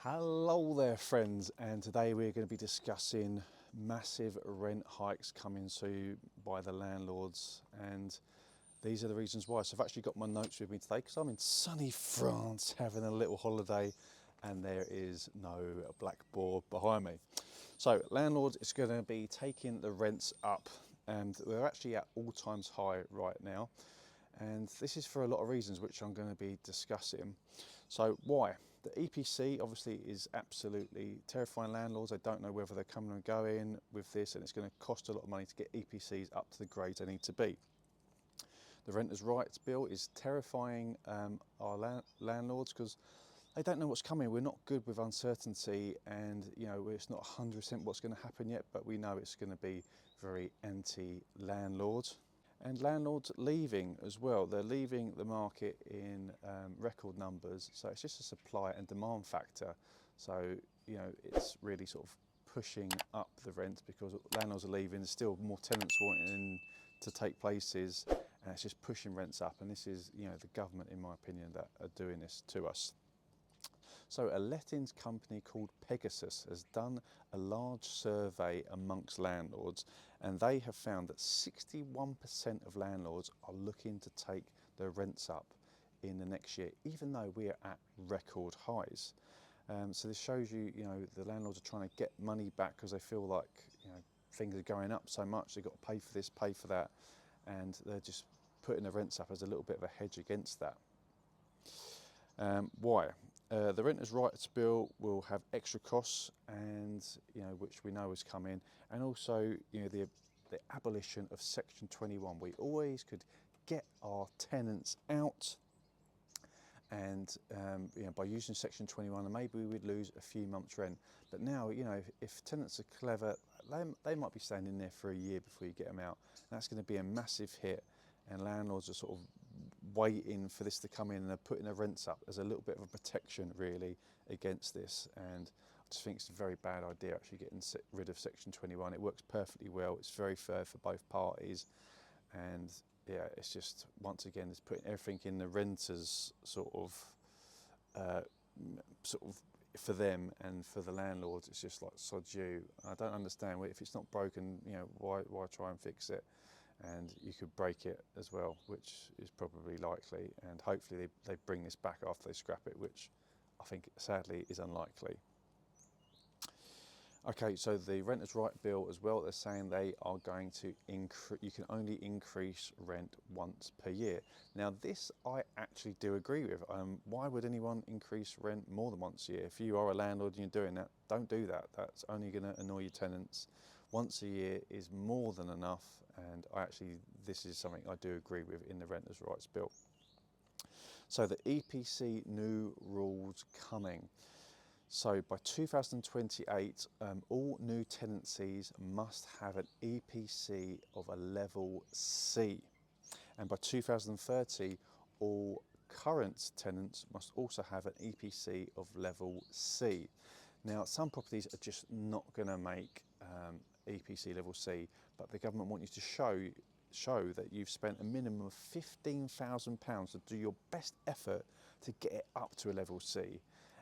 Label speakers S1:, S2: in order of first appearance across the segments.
S1: Hello there friends, and today we're going to be discussing massive rent hikes coming to by the landlords, and these are the reasons why. So I've actually got my notes with me today because I'm in sunny France having a little holiday and there is no blackboard behind me. So landlords is going to be taking the rents up, and we're actually at all times high right now. And this is for a lot of reasons which I'm going to be discussing. So why? The EPC obviously is absolutely terrifying landlords. They don't know whether they're coming and going with this, and it's going to cost a lot of money to get EPCs up to the grades they need to be. The renters' rights bill is terrifying our landlords because they don't know what's coming. We're not good with uncertainty, and it's not 100% what's going to happen yet, but we know it's going to be very anti-landlord. And landlords leaving as well. They're leaving the market in record numbers. So it's just a supply and demand factor. So, it's really sort of pushing up the rent because landlords are leaving. There's still more tenants wanting to take places, and it's just pushing rents up. And this is, the government, in my opinion, that are doing this to us. So a lettings company called Pegasus has done a large survey amongst landlords, and they have found that 61% of landlords are looking to take their rents up in the next year, even though we are at record highs. So this shows you, the landlords are trying to get money back because they feel like, things are going up so much, they've got to pay for this, pay for that, and they're just putting the rents up as a little bit of a hedge against that. Why? The renters' rights bill will have extra costs, and which we know is coming, and also the abolition of Section 21. We always could get our tenants out, and by using Section 21, and maybe we would lose a few months' rent. But now, if tenants are clever, they might be staying in there for a year before you get them out. And that's going to be a massive hit, and landlords are sort of waiting for this to come in, and they're putting their rents up as a little bit of a protection really against this. And I just think it's a very bad idea actually getting rid of Section 21. It works perfectly well. It's very fair for both parties, and yeah, it's just, once again, it's putting everything in the renters sort of for them, and for the landlords it's just like sod you. I don't understand. If it's not broken, why try and fix it? And you could break it as well, which is probably likely, and hopefully they bring this back after they scrap it, which I think sadly is unlikely. Okay, so the renters' right bill as well, they're saying they are going to you can only increase rent once per year. Now this I actually do agree with. Why would anyone increase rent more than once a year? If you are a landlord and you're doing that, don't do that. That's only going to annoy your tenants. Once a year is more than enough, and this is something I do agree with in the renters' rights bill. So the EPC new rules coming. So by 2028, all new tenancies must have an EPC of a level C. And by 2030, all current tenants must also have an EPC of level C. Now, some properties are just not going to make EPC level C, but the government want you to show that you've spent a minimum of £15,000 to do your best effort to get it up to a level C.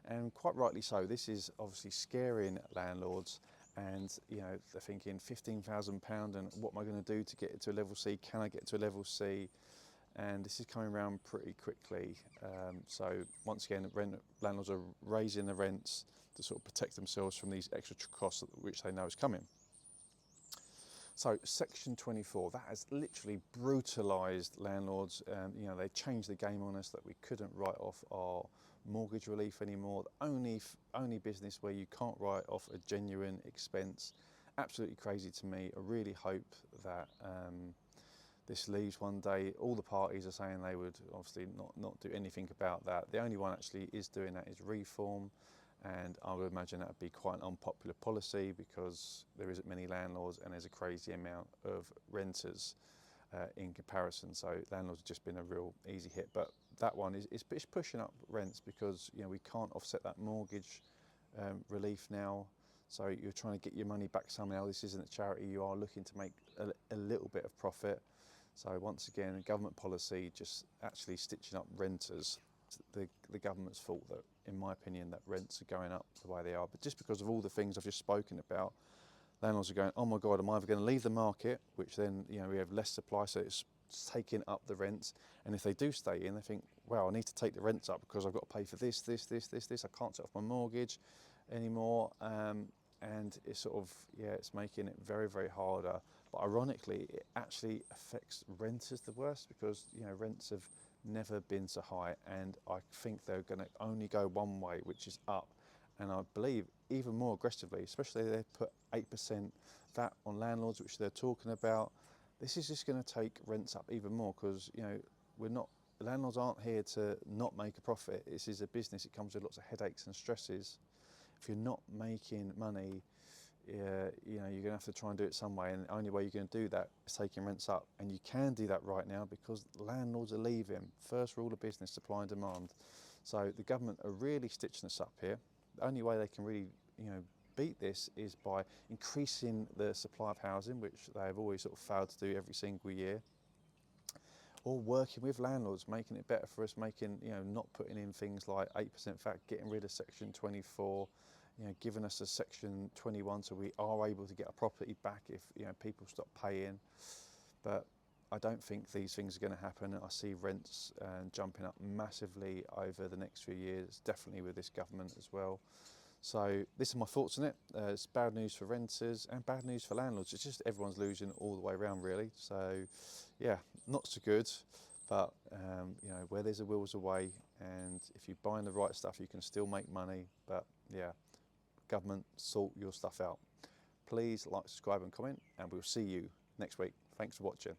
S1: And quite rightly so. This is obviously scaring landlords, and they're thinking £15,000, and what am I going to do to get it to a level C? Can I get to a level C? And this is coming around pretty quickly. So once again, landlords are raising the rents to sort of protect themselves from these extra costs which they know is coming. So Section 24, that has literally brutalised landlords. They changed the game on us that we couldn't write off our mortgage relief anymore. The only business where you can't write off a genuine expense. Absolutely crazy to me. I really hope that this leaves one day. All the parties are saying they would obviously not do anything about that. The only one actually is doing that is Reform. And I would imagine that would be quite an unpopular policy because there isn't many landlords and there's a crazy amount of renters in comparison. So landlords have just been a real easy hit. But that one is pushing up rents because we can't offset that mortgage relief now. So you're trying to get your money back somehow. This isn't a charity. You are looking to make a little bit of profit. So once again, government policy just actually stitching up renters. The government's fault that in my opinion, that rents are going up the way they are. But just because of all the things I've just spoken about, landlords are going, oh my God, I'm either going to leave the market, which then, you know, we have less supply, so it's taking up the rents. And if they do stay in, they think, well, I need to take the rents up because I've got to pay for this. I can't set off my mortgage anymore. And it's sort of, yeah, it's making it very, very harder. But ironically, it actually affects renters the worst because, you know, rents have never been so high. And I think they're going to only go one way, which is up. And I believe even more aggressively, especially they put 8% VAT on landlords, which they're talking about. This is just going to take rents up even more because, you know, landlords aren't here to not make a profit. This is a business. It comes with lots of headaches and stresses. If you're not making money, you know, you're going to have to try and do it some way. And the only way you're going to do that is taking rents up. And you can do that right now because landlords are leaving. First rule of business, supply and demand. So the government are really stitching us up here. The only way they can really, you know, beat this is by increasing the supply of housing, which they have always sort of failed to do every single year, or working with landlords, making it better for us, making, you know, not putting in things like 8% VAT, getting rid of Section 24, you know, giving us a Section 21 so we are able to get a property back if, you know, people stop paying. But I don't think these things are going to happen. I see rents jumping up massively over the next few years, definitely with this government as well. So this is my thoughts on it. It's bad news for renters and bad news for landlords. It's just everyone's losing all the way around, really. So yeah, not so good, but you know, where there's a will, there's a way. And if you're buying the right stuff, you can still make money. But yeah, government, sort your stuff out. Please like, subscribe and comment, and we'll see you next week. Thanks for watching.